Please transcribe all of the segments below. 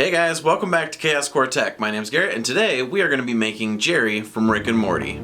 Hey guys, welcome back to Chaos Core Tech. My name's Garrett, and today we are going to be making Jerry from Rick and Morty.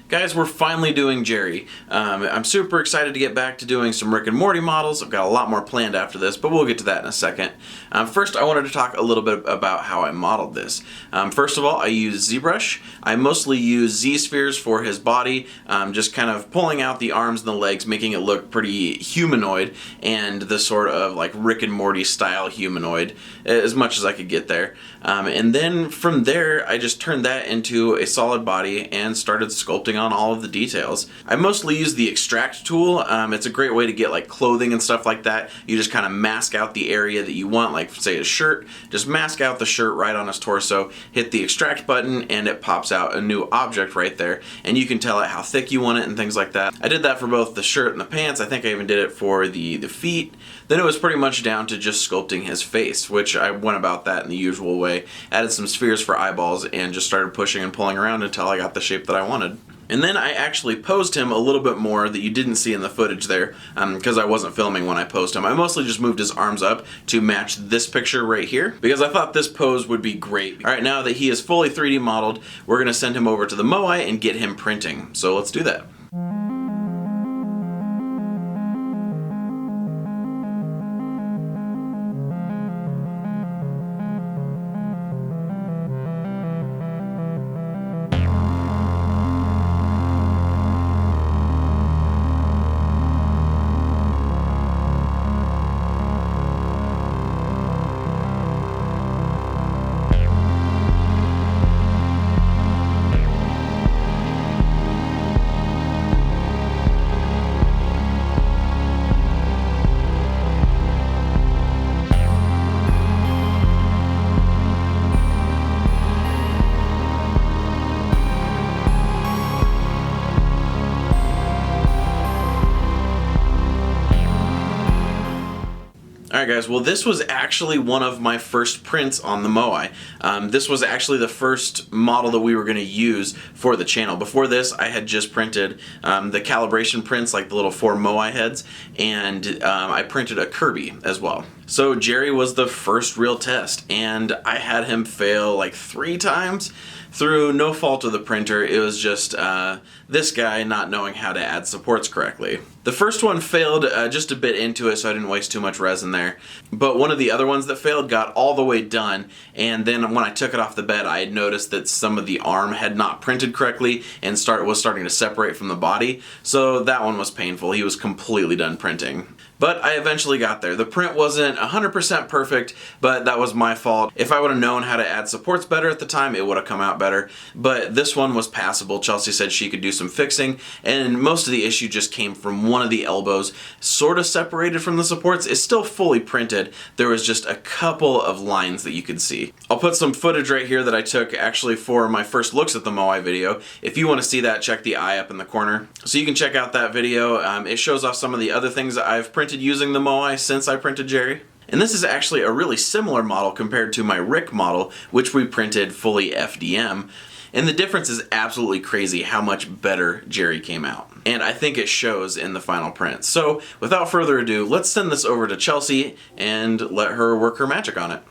Guys, we're finally doing Jerry. I'm super excited to get back to doing some Rick and Morty models. I've got a lot more planned after this, but we'll get to that in a second. First, I wanted to talk a little bit about how I modeled this. First of all, I use ZBrush. I mostly use ZSpheres for his body, just kind of pulling out the arms and the legs, making it look pretty humanoid, and the sort of like Rick and Morty style humanoid, as much as I could get there. And then from there, I just turned that into a solid body and started sculpting on all of the details. I mostly use the extract tool. It's a great way to get like clothing and stuff like that. You just kind of mask out the area that you want, like say a shirt, just mask out the shirt right on his torso, hit the extract button, and it pops out a new object right there, and you can tell it how thick you want it and things like that. I did that for both the shirt and the pants. I think I even did it for the feet. Then it was pretty much down to just sculpting his face, which I went about that in the usual way. Added some spheres for eyeballs and just started pushing and pulling around until I got the shape that I wanted. And then I actually posed him a little bit more that you didn't see in the footage there, because I wasn't filming when I posed him. I mostly just moved his arms up to match this picture right here, because I thought this pose would be great. Alright, now that he is fully 3D modeled, we're going to send him over to the Moai and get him printing. So let's do that. Alright guys, well this was actually one of my first prints on the Moai. This was actually the first model that we were going to use for the channel. Before this I had just printed the calibration prints, like the little 4 Moai heads, and I printed a Kirby as well. So Jerry was the first real test, and I had him fail like 3 times through no fault of the printer. It was just this guy not knowing how to add supports correctly. The first one failed just a bit into it, so I didn't waste too much resin there. But one of the other ones that failed got all the way done, and then when I took it off the bed, I had noticed that some of the arm had not printed correctly and was starting to separate from the body. So that one was painful. He was completely done printing. But I eventually got there. The print wasn't 100% perfect, but that was my fault. If I would have known how to add supports better at the time, it would have come out better. But this one was passable. Chelsey said she could do some fixing, and most of the issue just came from one of the elbows, sort of separated from the supports. It's still fully printed. There was just a couple of lines that you could see. I'll put some footage right here that I took actually for my first looks at the Moai video. If you want to see that, check the eye up in the corner. So you can check out that video. It shows off some of the other things that I've printed using the Moai since I printed Jerry. And this is actually a really similar model compared to my Rick model, which we printed fully FDM. And the difference is absolutely crazy how much better Jerry came out. And I think it shows in the final print. So without further ado, let's send this over to Chelsey and let her work her magic on it.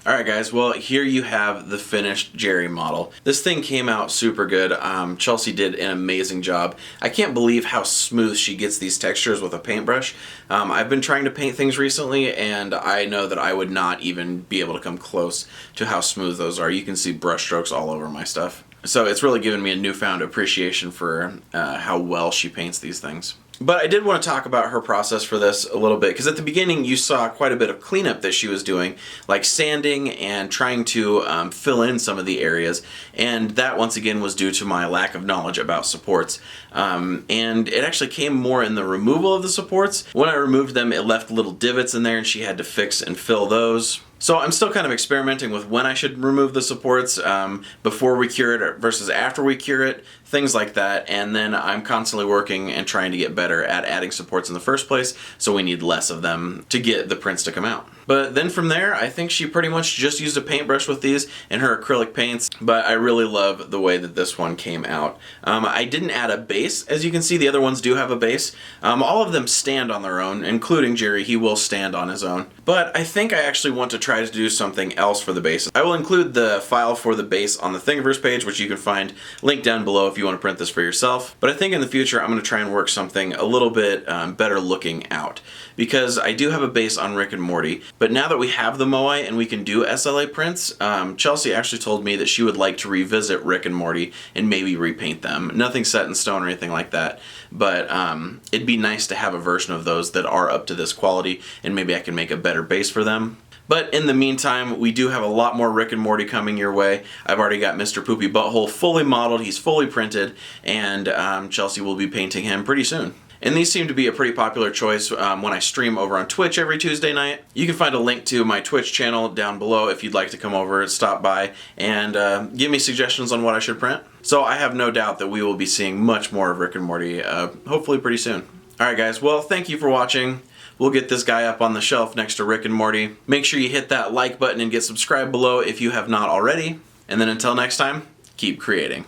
Alright guys, well here you have the finished Jerry model. This thing came out super good. Chelsey did an amazing job. I can't believe how smooth she gets these textures with a paintbrush. I've been trying to paint things recently and I know that I would not even be able to come close to how smooth those are. You can see brush strokes all over my stuff. So it's really given me a newfound appreciation for how well she paints these things. But I did want to talk about her process for this a little bit, because at the beginning you saw quite a bit of cleanup that she was doing, like sanding and trying to fill in some of the areas, and that once again was due to my lack of knowledge about supports. And it actually came more in the removal of the supports. When I removed them, it left little divots in there and she had to fix and fill those. So I'm still kind of experimenting with when I should remove the supports, before we cure it versus after we cure it, things like that. And then I'm constantly working and trying to get better at adding supports in the first place, so we need less of them to get the prints to come out. But then from there, I think she pretty much just used a paintbrush with these and her acrylic paints, but I really love the way that this one came out. I didn't add a base. As you can see, the other ones do have a base. All of them stand on their own, including Jerry. He will stand on his own. But I think I actually want to try to do something else for the base. I will include the file for the base on the Thingiverse page, which you can find linked down below if you want to print this for yourself. But I think in the future, I'm going to try and work something a little bit better looking out, because I do have a base on Rick and Morty. But now that we have the Moai and we can do SLA prints, Chelsey actually told me that she would like to revisit Rick and Morty and maybe repaint them. Nothing set in stone or anything like that, but it'd be nice to have a version of those that are up to this quality, and maybe I can make a better base for them. But in the meantime, we do have a lot more Rick and Morty coming your way. I've already got Mr. Poopybutthole fully modeled, he's fully printed, and Chelsey will be painting him pretty soon. And these seem to be a pretty popular choice when I stream over on Twitch every Tuesday night. You can find a link to my Twitch channel down below if you'd like to come over, stop by, and give me suggestions on what I should print. So I have no doubt that we will be seeing much more of Rick and Morty, hopefully pretty soon. Alright guys, well thank you for watching. We'll get this guy up on the shelf next to Rick and Morty. Make sure you hit that like button and get subscribed below if you have not already. And then until next time, keep creating.